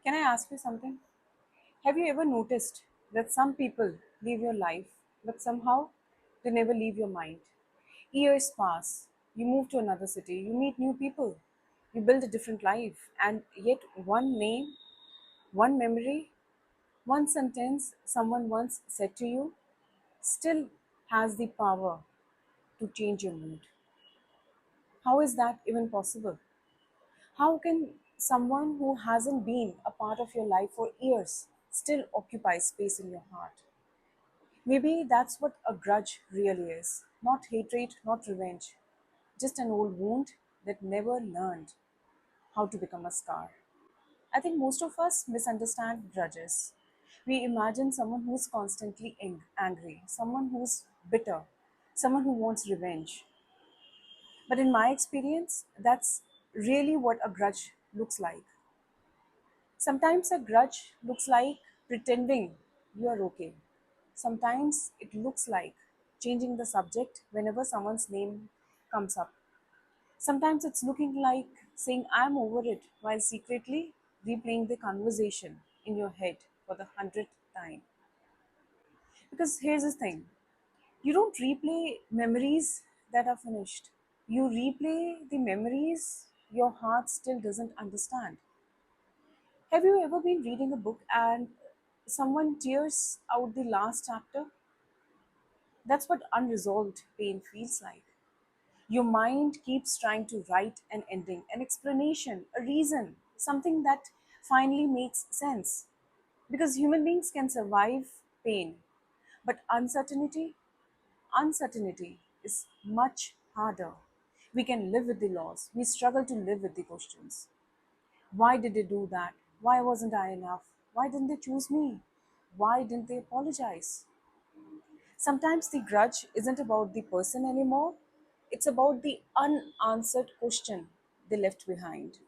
Can I ask you something? Have you ever noticed that some people leave your life, but somehow they never leave your mind? Years pass, you move to another city, you meet new people, you build a different life, and yet one name, one memory, one sentence someone once said to you still has the power to change your mood. How is that even possible? How can someone who hasn't been a part of your life for years still occupy space in your heart? Maybe that's what a grudge really is. Not hatred, not revenge, just an old wound that never learned how to become a scar. I think most of us misunderstand grudges. We imagine someone who's constantly angry, someone who's bitter, someone who wants revenge. But in my experience, that's really what a grudge looks like. Sometimes a grudge looks like pretending you are okay. Sometimes it looks like changing the subject whenever someone's name comes up. Sometimes it's looking like saying I'm over it while secretly replaying the conversation in your head for the hundredth time. Because here's the thing, you don't replay memories that are finished, you replay the memories your heart still doesn't understand. Have you ever been reading a book and someone tears out the last chapter? That's what unresolved pain feels like. Your mind keeps trying to write an ending, an explanation, a reason, something that finally makes sense. Because human beings can survive pain, but uncertainty is much harder. We can live with the loss, we struggle to live with the questions. Why did they do that? Why wasn't I enough? Why didn't they choose me? Why didn't they apologize? Sometimes the grudge isn't about the person anymore, it's about the unanswered question they left behind.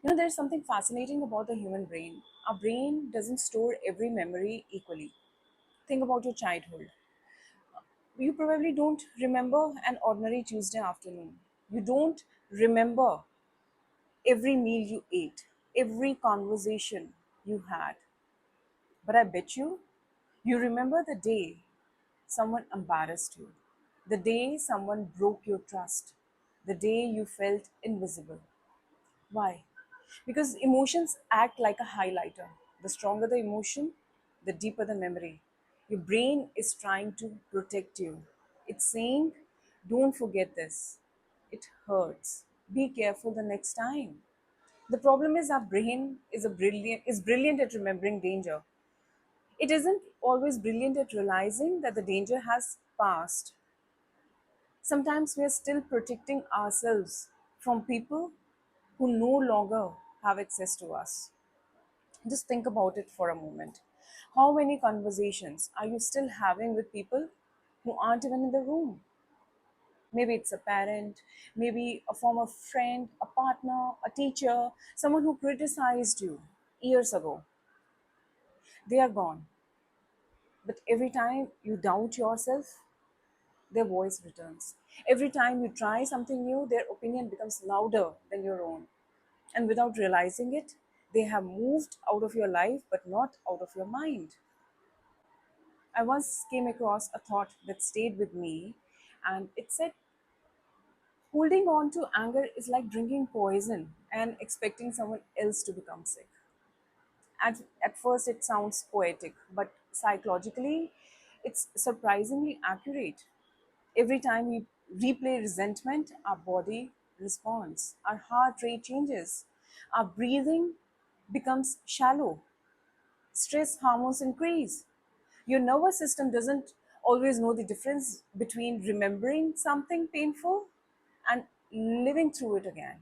There's something fascinating about the human brain. Our brain doesn't store every memory equally. Think about your childhood. You probably don't remember an ordinary Tuesday afternoon. You don't remember every meal you ate, every conversation you had. But I bet you remember the day someone embarrassed you, the day someone broke your trust, the day you felt invisible. Why? Because emotions act like a highlighter. The stronger the emotion, the deeper the memory. Your brain is trying to protect you. It's saying, don't forget this. It hurts. Be careful the next time. The problem is our brain is brilliant at remembering danger. It isn't always brilliant at realizing that the danger has passed. Sometimes we are still protecting ourselves from people who no longer have access to us. Just think about it for a moment. How many conversations are you still having with people who aren't even in the room? Maybe it's a parent, maybe a former friend, a partner, a teacher, someone who criticized you years ago. They are gone. But every time you doubt yourself, their voice returns. Every time you try something new, their opinion becomes louder than your own. And without realizing it, they have moved out of your life but not out of your mind. I once came across a thought that stayed with me, and it said, holding on to anger is like drinking poison and expecting someone else to become sick. At first, it sounds poetic, but psychologically, it's surprisingly accurate. Every time we replay resentment, our body responds, our heart rate changes, our breathing becomes shallow, stress hormones increase. Your nervous system doesn't always know the difference between remembering something painful and living through it again,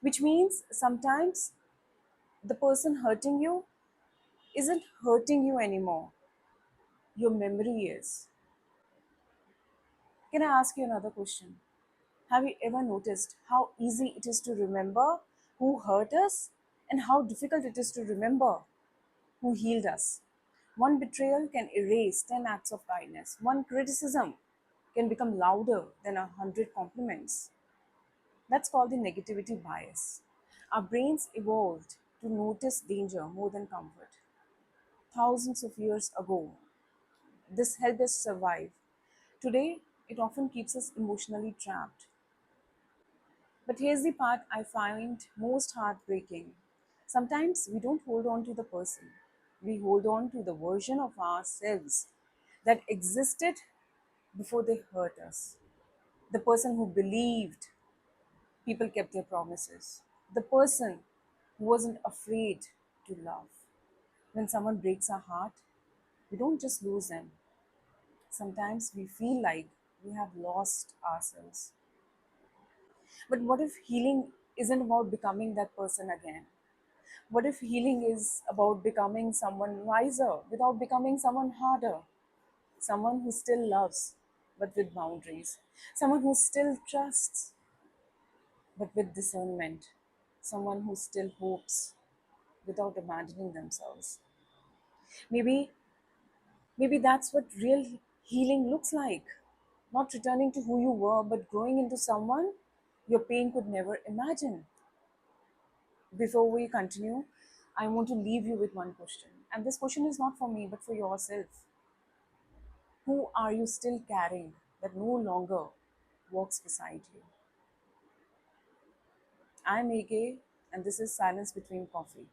which means sometimes the person hurting you isn't hurting you anymore, your memory is. Can I ask you another question? Have you ever noticed how easy it is to remember who hurt us and how difficult it is to remember who healed us? One betrayal can erase 10 acts of kindness. One criticism can become louder than 100 compliments. That's called the negativity bias. Our brains evolved to notice danger more than comfort. Thousands of years ago, this helped us survive. Today, it often keeps us emotionally trapped. But here's the part I find most heartbreaking. Sometimes we don't hold on to the person, we hold on to the version of ourselves that existed before they hurt us. The person who believed people kept their promises, the person who wasn't afraid to love. When someone breaks our heart, we don't just lose them. Sometimes we feel like we have lost ourselves. But what if healing isn't about becoming that person again? What if healing is about becoming someone wiser without becoming someone harder? Someone who still loves but with boundaries. Someone who still trusts but with discernment. Someone who still hopes without abandoning themselves. Maybe maybe that's what real healing looks like. Not returning to who you were, but growing into someone your pain could never imagine. Before we continue, I want to leave you with one question. And this question is not for me, but for yourself. Who are you still carrying that no longer walks beside you? I'm AK, and this is Silence Between Coffee.